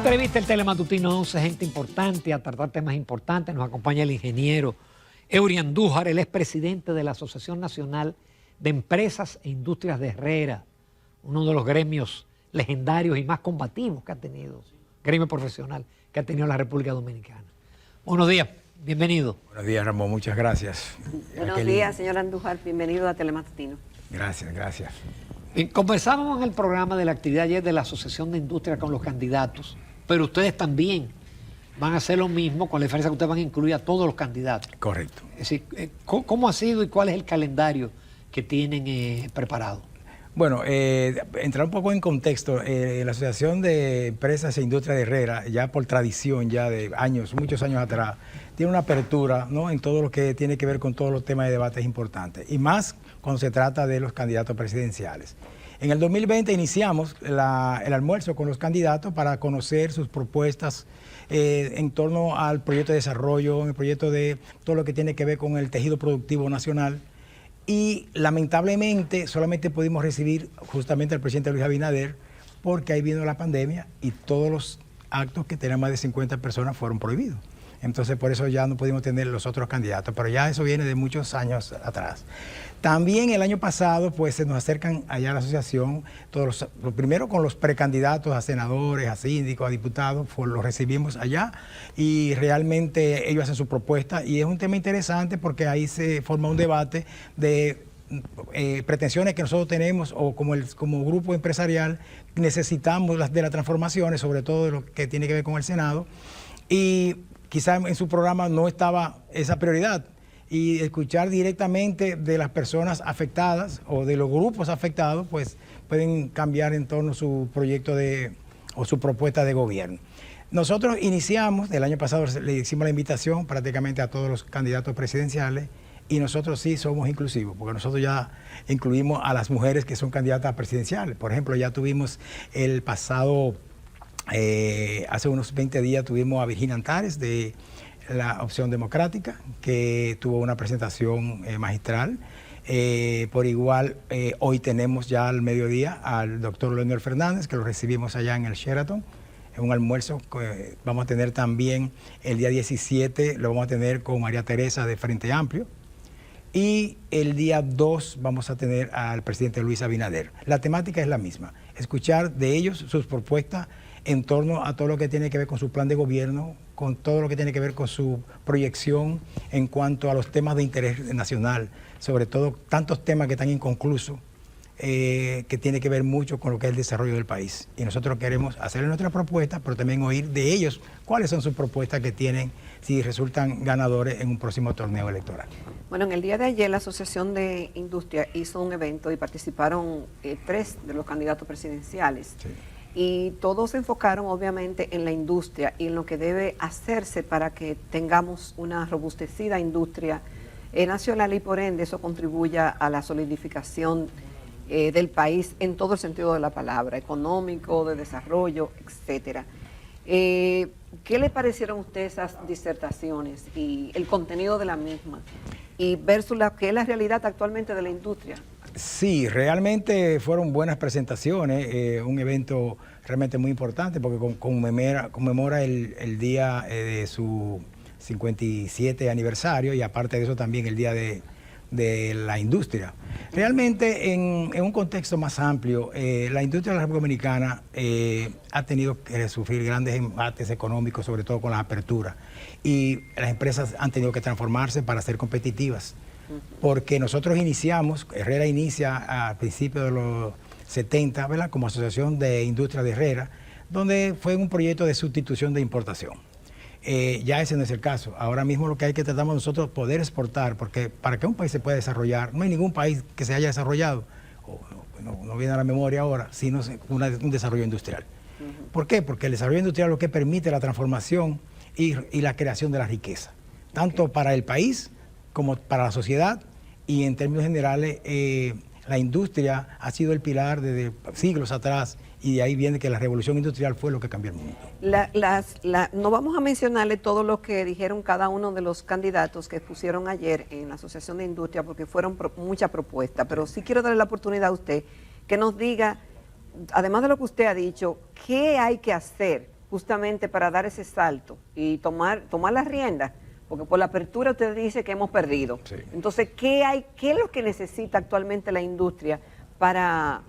Entrevista el Telematutino 11, gente importante, a tratar temas importantes. Nos acompaña el ingeniero Eury Andújar, él es presidente de la Asociación Nacional de Empresas e Industrias de Herrera, uno de los gremios legendarios y más combativos que ha tenido, gremio profesional que ha tenido la República Dominicana. Buenos días, bienvenido. Buenos días, Ramón, muchas gracias. Buenos días, señor Andújar, bienvenido a Telematutino. Gracias, gracias. Conversábamos en el programa de la actividad ayer de la Asociación de Industria con los candidatos, pero ustedes también van a hacer lo mismo, con la diferencia que ustedes van a incluir a todos los candidatos. Correcto. Es decir, ¿cómo ha sido y cuál es el calendario que tienen preparado? Bueno, entrar un poco en contexto, la Asociación de Empresas e Industrias de Herrera, ya por tradición, ya de años, muchos años atrás, tiene una apertura, ¿no?, en todo lo que tiene que ver con todos los temas de debates importantes, y más cuando se trata de los candidatos presidenciales. En el 2020 iniciamos el almuerzo con los candidatos para conocer sus propuestas en torno al proyecto de desarrollo, el proyecto de todo lo que tiene que ver con el tejido productivo nacional. Y lamentablemente solamente pudimos recibir justamente al presidente Luis Abinader, porque ahí vino la pandemia y todos los actos que tenían más de 50 personas fueron prohibidos. Entonces por eso ya no pudimos tener los otros candidatos, pero ya eso viene de muchos años atrás. También el año pasado pues se nos acercan allá a la asociación, primero con los precandidatos a senadores, a síndicos, a diputados, los recibimos allá y realmente ellos hacen su propuesta y es un tema interesante porque ahí se forma un debate de pretensiones que nosotros tenemos o como grupo empresarial necesitamos de las transformaciones, sobre todo de lo que tiene que ver con el Senado, y quizá en su programa no estaba esa prioridad, y escuchar directamente de las personas afectadas o de los grupos afectados, pues pueden cambiar en torno a su proyecto o su propuesta de gobierno. Nosotros iniciamos, el año pasado le hicimos la invitación prácticamente a todos los candidatos presidenciales, y nosotros sí somos inclusivos, porque nosotros ya incluimos a las mujeres que son candidatas presidenciales. Por ejemplo, ya tuvimos el pasado, hace unos 20 días tuvimos a Virginia Antares de la Opción Democrática, que tuvo una presentación magistral. Por igual, hoy tenemos ya al mediodía al doctor Leonel Fernández, que lo recibimos allá en el Sheraton, en un almuerzo que vamos a tener también el día 17, lo vamos a tener con María Teresa de Frente Amplio, y el día 2 vamos a tener al presidente Luis Abinader. La temática es la misma, escuchar de ellos sus propuestas en torno a todo lo que tiene que ver con su plan de gobierno, con todo lo que tiene que ver con su proyección en cuanto a los temas de interés nacional, sobre todo tantos temas que están inconclusos, que tiene que ver mucho con lo que es el desarrollo del país. Y nosotros queremos hacerle nuestra propuesta, pero también oír de ellos cuáles son sus propuestas que tienen si resultan ganadores en un próximo torneo electoral. Bueno, en el día de ayer la Asociación de Industria hizo un evento y participaron 3 de los candidatos presidenciales. Sí. Y todos se enfocaron obviamente en la industria y en lo que debe hacerse para que tengamos una robustecida industria nacional y por ende eso contribuya a la solidificación del país en todo el sentido de la palabra, económico, de desarrollo, etcétera. ¿Qué le parecieron a ustedes esas disertaciones y el contenido de la misma y versus qué es la realidad actualmente de la industria? Sí, realmente fueron buenas presentaciones, un evento realmente muy importante porque conmemora el día de su 57 aniversario y aparte de eso también el día de la industria. Realmente en un contexto más amplio, la industria de la República Dominicana ha tenido que sufrir grandes embates económicos, sobre todo con las aperturas, y las empresas han tenido que transformarse para ser competitivas. Porque nosotros Herrera inicia a principios de los 70, ¿verdad?, como Asociación de Industria de Herrera, donde fue un proyecto de sustitución de importación. Ya ese no es el caso. Ahora mismo lo que hay que tratamos nosotros poder exportar, porque para que un país se pueda desarrollar, no hay ningún país que se haya desarrollado, no viene a la memoria ahora, sino un desarrollo industrial. ¿Por qué? Porque el desarrollo industrial es lo que permite la transformación y la creación de la riqueza, tanto para el país como para la sociedad, y en términos generales la industria ha sido el pilar desde siglos atrás, y de ahí viene que la revolución industrial fue lo que cambió el mundo. No vamos a mencionarle todo lo que dijeron cada uno de los candidatos que pusieron ayer en la Asociación de Industria, porque fueron muchas propuestas, pero sí quiero darle la oportunidad a usted que nos diga, además de lo que usted ha dicho, qué hay que hacer justamente para dar ese salto y tomar las riendas? Porque por la apertura usted dice que hemos perdido. Sí. Entonces, ¿qué es lo que necesita actualmente la industria para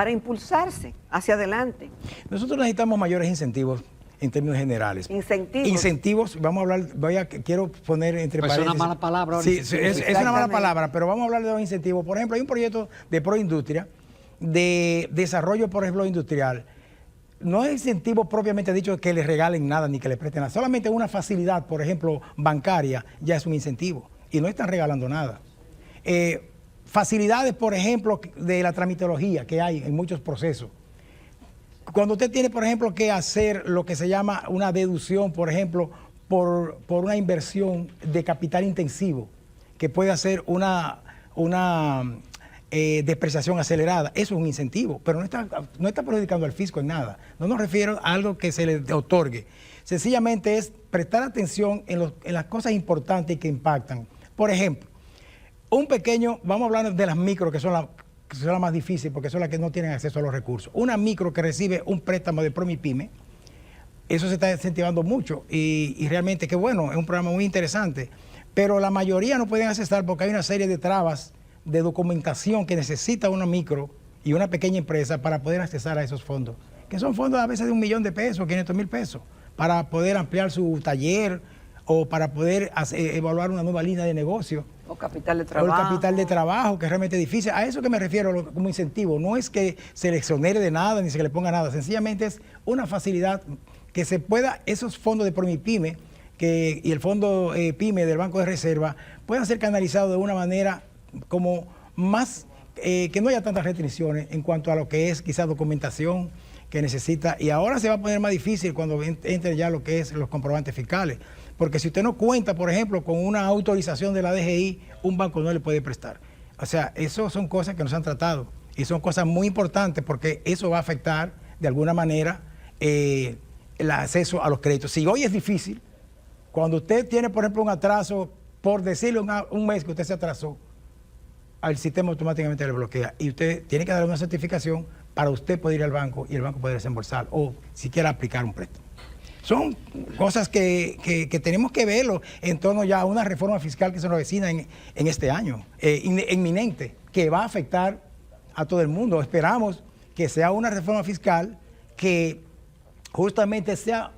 impulsarse hacia adelante? Nosotros necesitamos mayores incentivos en términos generales. Incentivos. Incentivos, vamos a hablar, quiero poner entre Pues paréntesis. es una mala palabra. Sí, es una mala Exactamente. palabra, pero vamos a hablar de los incentivos. Por ejemplo, hay un proyecto de Proindustria, de desarrollo, por ejemplo, industrial. No es incentivo propiamente dicho que les regalen nada ni que les presten nada. Solamente una facilidad, por ejemplo, bancaria, ya es un incentivo. Y no están regalando nada. Facilidades, por ejemplo, de la tramitología que hay en muchos procesos. Cuando usted tiene, por ejemplo, que hacer lo que se llama una deducción, por ejemplo, por una inversión de capital intensivo, que puede hacer una depreciación acelerada, eso es un incentivo, pero no está perjudicando al fisco en nada. No nos refiero a algo que se le otorgue. Sencillamente es prestar atención en las cosas importantes que impactan. Por ejemplo, vamos a hablar de las micro, que son las más difíciles, porque son las que no tienen acceso a los recursos. Una micro que recibe un préstamo de Promipyme, eso se está incentivando mucho y realmente, qué bueno, es un programa muy interesante, pero la mayoría no pueden acceder porque hay una serie de trabas de documentación que necesita una micro y una pequeña empresa para poder acceder a esos fondos, que son fondos a veces de $1 millón, 500,000 pesos, para poder ampliar su taller o para poder evaluar una nueva línea de negocio. O capital de trabajo. O el capital de trabajo, que es realmente difícil. A eso que me refiero como incentivo. No es que se le exonere de nada ni se le ponga nada. Sencillamente es una facilidad que se pueda, esos fondos de Promipyme y el fondo PYME del Banco de Reserva puedan ser canalizados de una manera como más, que no haya tantas restricciones en cuanto a lo que es quizás documentación que necesita. Y ahora se va a poner más difícil cuando entre ya lo que es los comprobantes fiscales. Porque si usted no cuenta, por ejemplo, con una autorización de la DGI, un banco no le puede prestar. O sea, eso son cosas que nos han tratado y son cosas muy importantes porque eso va a afectar de alguna manera el acceso a los créditos. Si hoy es difícil, cuando usted tiene, por ejemplo, un atraso, por decirle un mes que usted se atrasó, al sistema automáticamente le bloquea y usted tiene que dar una certificación para usted poder ir al banco y el banco poder desembolsar o siquiera aplicar un préstamo. Son cosas que tenemos que verlo en torno ya a una reforma fiscal que se nos avecina en este año, inminente, que va a afectar a todo el mundo. Esperamos que sea una reforma fiscal que justamente sea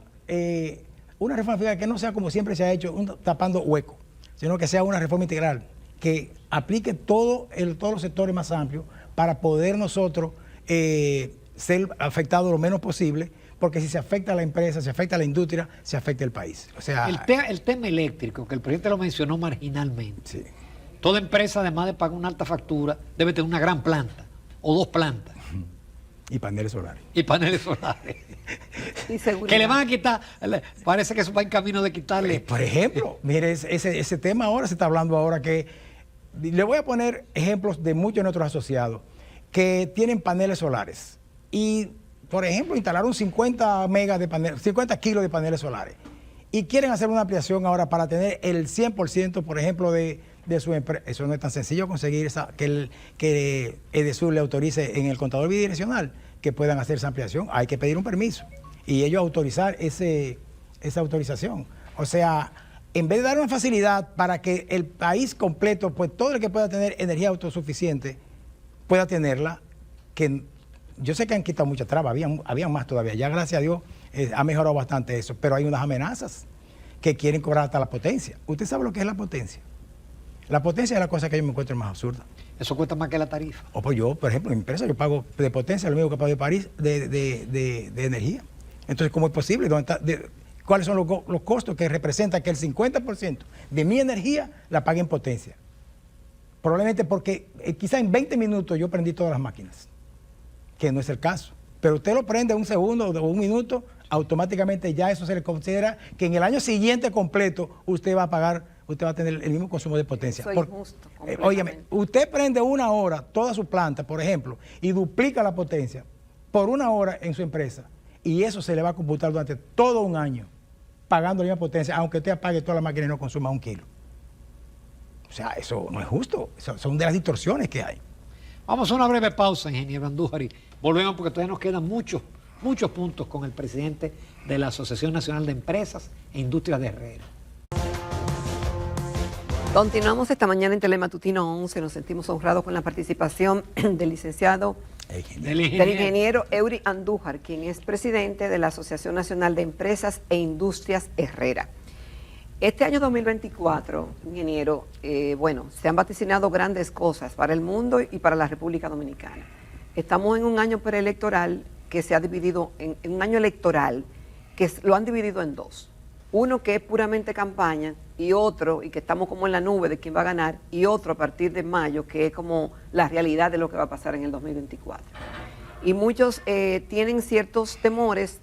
una reforma fiscal que no sea como siempre se ha hecho, tapando hueco, sino que sea una reforma integral, que aplique todos los sectores más amplios para poder nosotros ser afectados lo menos posible, porque si se afecta a la empresa, se afecta a la industria, se afecta al país. O sea, el tema eléctrico, que el presidente lo mencionó marginalmente. sí. Toda empresa, además de pagar una alta factura, debe tener una gran planta o 2 plantas. Y paneles solares. Y paneles solares. Y seguridad. Que le van a quitar, parece que eso va en camino de quitarle. Por ejemplo, mire, ese tema ahora se está hablando ahora que, le voy a poner ejemplos de muchos de nuestros asociados que tienen paneles solares y, por ejemplo, instalaron 50 kilos de paneles solares y quieren hacer una ampliación ahora para tener el 100%, por ejemplo, de su empresa. Eso no es tan sencillo conseguir que EDESUR le autorice en el contador bidireccional que puedan hacer esa ampliación. Hay que pedir un permiso y ellos autorizar esa autorización. O sea, en vez de dar una facilidad para que el país completo, pues todo el que pueda tener energía autosuficiente, pueda tenerla, que yo sé que han quitado muchas trabas, habían más todavía, ya gracias a Dios ha mejorado bastante eso, pero hay unas amenazas que quieren cobrar hasta la potencia. ¿Usted sabe lo que es la potencia? La potencia es la cosa que yo me encuentro más absurda. Eso cuesta más que la tarifa. O pues yo, por ejemplo, en mi empresa yo pago de potencia lo mismo que pago de París de energía. Entonces, ¿cómo es posible? ¿Cuáles son los costos que representan que el 50% de mi energía la pague en potencia? Probablemente porque quizá en 20 minutos yo prendí todas las máquinas, que no es el caso. Pero usted lo prende un segundo o un minuto, automáticamente ya eso se le considera que en el año siguiente completo usted va a tener el mismo consumo de potencia. Eso es injusto, óigame, usted prende 1 hora toda su planta, por ejemplo, y duplica la potencia por 1 hora en su empresa, y eso se le va a computar durante todo un año, pagando la misma potencia, aunque usted apague toda la máquina y no consuma 1 kilo. O sea, eso no es justo, son de las distorsiones que hay. Vamos a una breve pausa, ingeniero Andújar, y volvemos porque todavía nos quedan muchos muchos puntos con el presidente de la Asociación Nacional de Empresas e Industrias de Herrera. Continuamos esta mañana en Telematutino 11. Nos sentimos honrados con la participación del licenciado, del ingeniero Eury Andújar, quien es presidente de la Asociación Nacional de Empresas e Industrias Herrera. Este año 2024, ingeniero, se han vaticinado grandes cosas para el mundo y para la República Dominicana. Estamos en un año preelectoral que se ha dividido, en un año electoral que lo han dividido en dos. Uno que es puramente campaña y otro, y que estamos como en la nube de quién va a ganar, y otro a partir de mayo, que es como la realidad de lo que va a pasar en el 2024. Y muchos tienen ciertos temores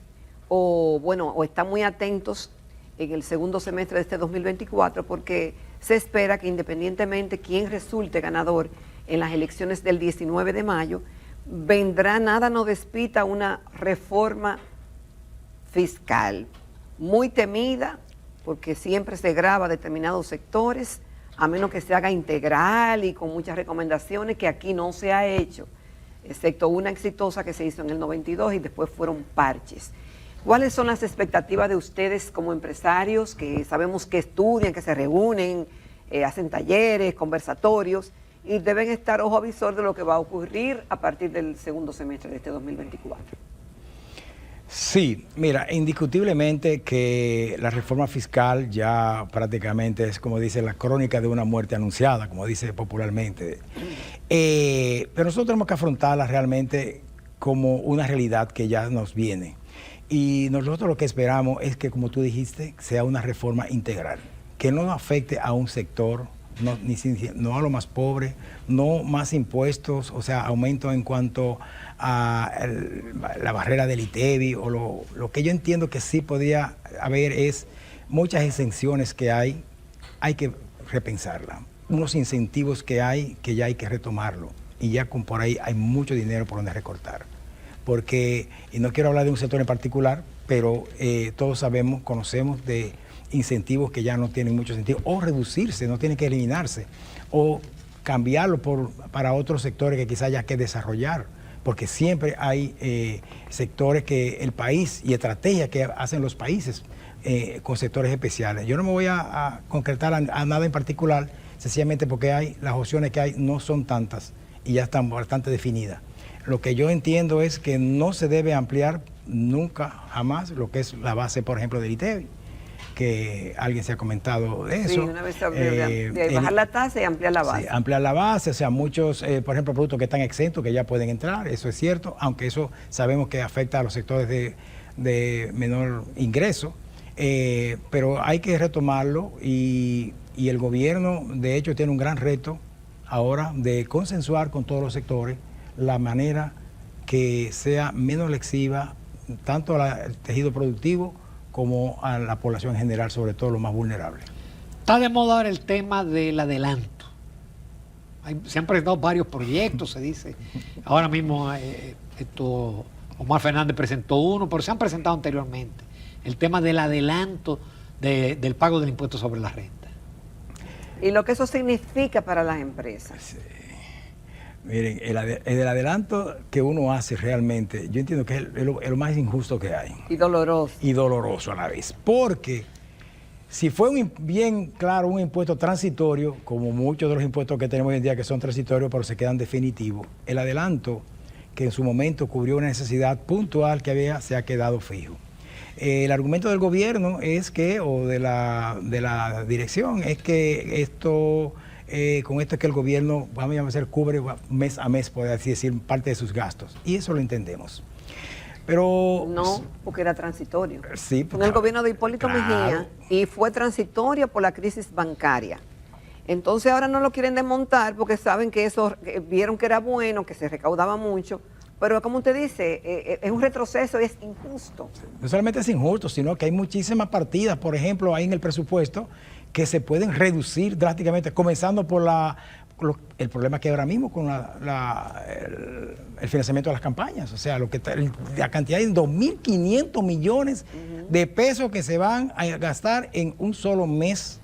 o están muy atentos en el segundo semestre de este 2024 porque se espera que independientemente quién resulte ganador en las elecciones del 19 de mayo, vendrá, nada nos despita, una reforma fiscal muy temida, porque siempre se grava determinados sectores, a menos que se haga integral y con muchas recomendaciones, que aquí no se ha hecho, excepto una exitosa que se hizo en el 92 y después fueron parches. ¿Cuáles son las expectativas de ustedes como empresarios, que sabemos que estudian, que se reúnen, hacen talleres, conversatorios, y deben estar ojo avisor de lo que va a ocurrir a partir del segundo semestre de este 2024? Sí, mira, indiscutiblemente que la reforma fiscal ya prácticamente es, como dice, la crónica de una muerte anunciada, como dice popularmente. Pero nosotros tenemos que afrontarla realmente como una realidad que ya nos viene. Y nosotros lo que esperamos es que, como tú dijiste, sea una reforma integral, que no afecte a un sector, no a lo más pobre, no más impuestos, o sea, aumento en cuanto a la barrera del ITEVI, o lo que yo entiendo que sí podría haber es muchas exenciones que hay que repensarla, unos incentivos que ya hay que retomarlo, y ya por ahí hay mucho dinero por donde recortar. Porque, y no quiero hablar de un sector en particular, pero todos sabemos, conocemos de incentivos que ya no tienen mucho sentido, o reducirse, no tienen que eliminarse, o cambiarlo para otros sectores que quizás haya que desarrollar, porque siempre hay sectores que el país y estrategias que hacen los países con sectores especiales. Yo no me voy a concretar a nada en particular, sencillamente porque las opciones que hay no son tantas y ya están bastante definidas. Lo que yo entiendo es que no se debe ampliar nunca, jamás, lo que es la base, por ejemplo, del ITEVI, que alguien se ha comentado de eso. Sí, una vez de bajar la tasa y ampliar la base. Sí, ampliar la base, o sea, muchos, por ejemplo, productos que están exentos, que ya pueden entrar, eso es cierto, aunque eso sabemos que afecta a los sectores de menor ingreso, pero hay que retomarlo y el gobierno, de hecho, tiene un gran reto ahora de consensuar con todos los sectores la manera que sea menos lesiva tanto al tejido productivo como a la población en general, sobre todo los más vulnerables. Está de moda ahora el tema del adelanto. Se han presentado varios proyectos, se dice. Ahora mismo Omar Fernández presentó uno, pero se han presentado anteriormente. El tema del adelanto del pago del impuesto sobre la renta. Y lo que eso significa para las empresas. Sí. Miren, el adelanto que uno hace realmente, yo entiendo que es lo más injusto que hay. Y doloroso. Y doloroso a la vez. Porque si fue bien claro un impuesto transitorio, como muchos de los impuestos que tenemos hoy en día que son transitorios pero se quedan definitivos, el adelanto que en su momento cubrió una necesidad puntual que había, se ha quedado fijo. El argumento del gobierno es que, o de la dirección, es que esto... con esto es que el gobierno, vamos a decir, cubre mes a mes, por así decir, parte de sus gastos. Y eso lo entendemos. Pero... No, porque era transitorio. Sí. Con el gobierno de Hipólito Mejía, y fue transitorio por la crisis bancaria. Entonces ahora no lo quieren desmontar porque saben que eso, vieron que era bueno, que se recaudaba mucho. Pero como usted dice, es un retroceso y es injusto. No solamente es injusto, sino que hay muchísimas partidas, por ejemplo, ahí en el presupuesto, que se pueden reducir drásticamente, comenzando por el problema que hay ahora mismo con el financiamiento de las campañas. O sea, la cantidad de 2.500 millones de pesos que se van a gastar en un solo mes.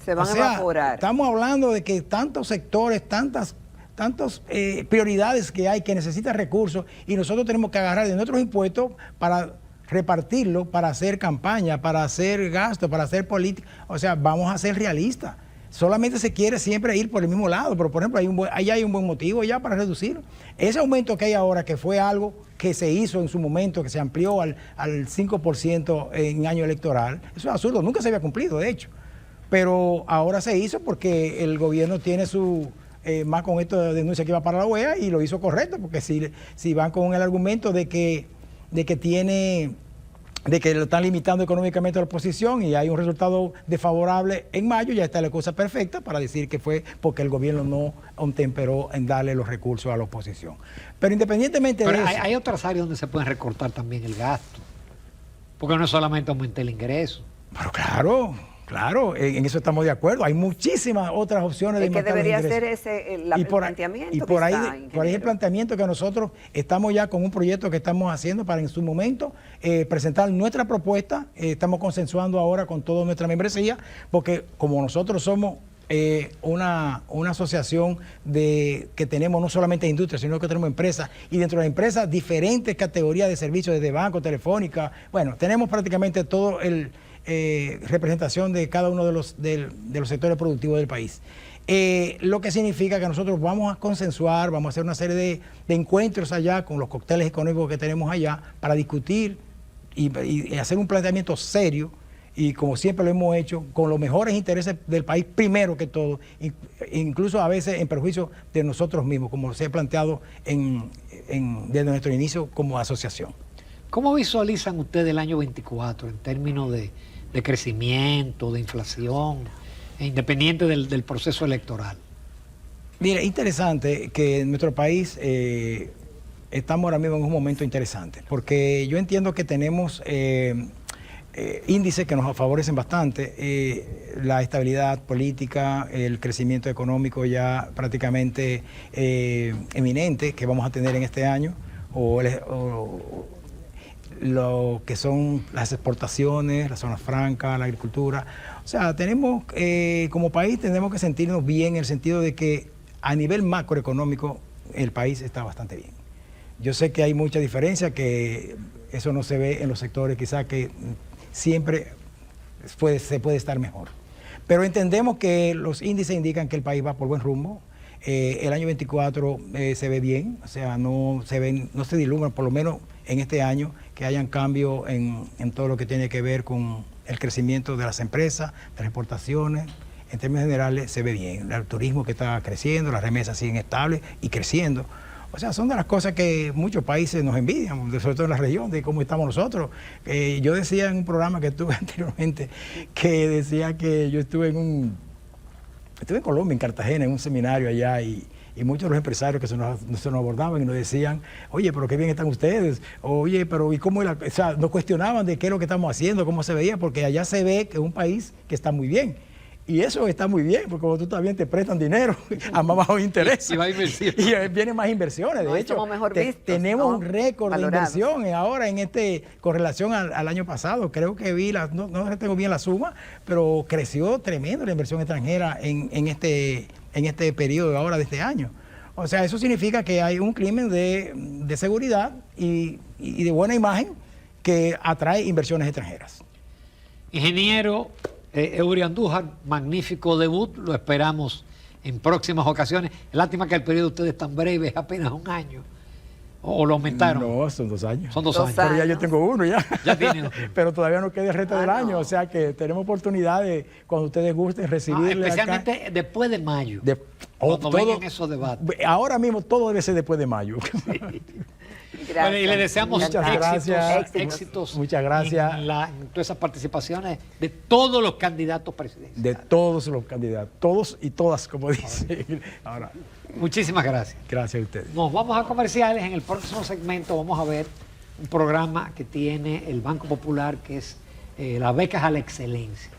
Se van a evaporar. Estamos hablando de que tantos sectores, tantas tantas prioridades que hay, que necesitan recursos, y nosotros tenemos que agarrar de nuestros impuestos para repartirlo, para hacer campaña, para hacer gasto, para hacer política. O sea, vamos a ser realistas. Solamente se quiere siempre ir por el mismo lado, pero por ejemplo, ahí hay un buen motivo ya para reducirlo. Ese aumento que hay ahora, que fue algo que se hizo en su momento, que se amplió al 5% en año electoral, eso es absurdo, nunca se había cumplido, de hecho. Pero ahora se hizo porque el gobierno tiene su, más con esto de denuncia que iba para la OEA, y lo hizo correcto, porque si van con el argumento de que lo están limitando económicamente a la oposición y hay un resultado desfavorable en mayo, ya está la cosa perfecta para decir que fue porque el gobierno no temperó en darle los recursos a la oposición. Pero independientemente de eso... Hay otras áreas donde se pueden recortar también el gasto, porque no es solamente aumentar el ingreso. Pero claro, en eso estamos de acuerdo. Hay muchísimas otras opciones de aumentar los ingresos. Que debería ser ese el planteamiento. Y por ahí el planteamiento que nosotros estamos ya con un proyecto que estamos haciendo para en su momento presentar nuestra propuesta. Estamos consensuando ahora con toda nuestra membresía, porque como nosotros somos una asociación que tenemos no solamente industria, sino que tenemos empresas, y dentro de las empresas diferentes categorías de servicios, desde banco, telefónica, bueno, tenemos prácticamente todo representación de cada uno de los sectores productivos del país. Lo que significa que nosotros vamos a consensuar, vamos a hacer una serie de encuentros allá con los cócteles económicos que tenemos allá para discutir y hacer un planteamiento serio, y como siempre lo hemos hecho, con los mejores intereses del país primero que todo, incluso a veces en perjuicio de nosotros mismos, como se ha planteado desde nuestro inicio como asociación. ¿Cómo visualizan ustedes el año 24 en términos de crecimiento, de inflación, independiente del proceso electoral? Mira, interesante que en nuestro país estamos ahora mismo en un momento interesante, porque yo entiendo que tenemos índices que nos favorecen bastante, la estabilidad política, el crecimiento económico ya prácticamente eminente que vamos a tener en este año, o lo que son las exportaciones, las zonas francas, la agricultura. O sea, tenemos, como país tenemos que sentirnos bien en el sentido de que a nivel macroeconómico el país está bastante bien. Yo sé que hay mucha diferencia, que eso no se ve en los sectores, quizás que siempre se puede estar mejor. Pero entendemos que los índices indican que el país va por buen rumbo. El año 24 se ve bien, o sea, no se dilumbra, por lo menos en este año, que hayan cambios en todo lo que tiene que ver con el crecimiento de las empresas, de las exportaciones. En términos generales se ve bien. El turismo que está creciendo, las remesas siguen estables y creciendo. O sea, son de las cosas que muchos países nos envidian, sobre todo en la región, de cómo estamos nosotros. Yo decía en un programa que tuve anteriormente, que decía que yo estuve en Colombia, en Cartagena, en un seminario allá, y muchos de los empresarios que se nos abordaban y nos decían, oye, pero qué bien están ustedes, oye, pero ¿y cómo? O sea, nos cuestionaban de qué es lo que estamos haciendo, cómo se veía, porque allá se ve que es un país que está muy bien. Y eso está muy bien, porque como tú también te prestan dinero a más bajo interés. Y va a inversión. Y vienen más inversiones. De hecho, tenemos un récord de inversión ahora con relación al año pasado. Creo que no tengo bien la suma, pero creció tremendo la inversión extranjera en este periodo ahora de este año. O sea, eso significa que hay un clima de seguridad y de buena imagen que atrae inversiones extranjeras. Ingeniero Eury Andújar, magnífico debut, lo esperamos en próximas ocasiones. Lástima que el periodo de ustedes es tan breve, es apenas un año. ¿O lo aumentaron? No, son 2 años. Son 2 años. Pero ya yo tengo uno ya. Ya tiene. Pero todavía no queda el resto del año, o sea que tenemos oportunidad de, cuando ustedes gusten, recibirle especialmente acá. Después de mayo. Cuando vengan esos debates. Ahora mismo todo debe ser después de mayo. Sí. Bueno, y le deseamos éxitos. Muchas gracias. En todas esas participaciones de todos los candidatos presidenciales. De todos los candidatos, todos y todas, como dicen. Ahora. Muchísimas gracias. Gracias a ustedes. Nos vamos a comerciales. En el próximo segmento vamos a ver un programa que tiene el Banco Popular, que es las becas a la excelencia.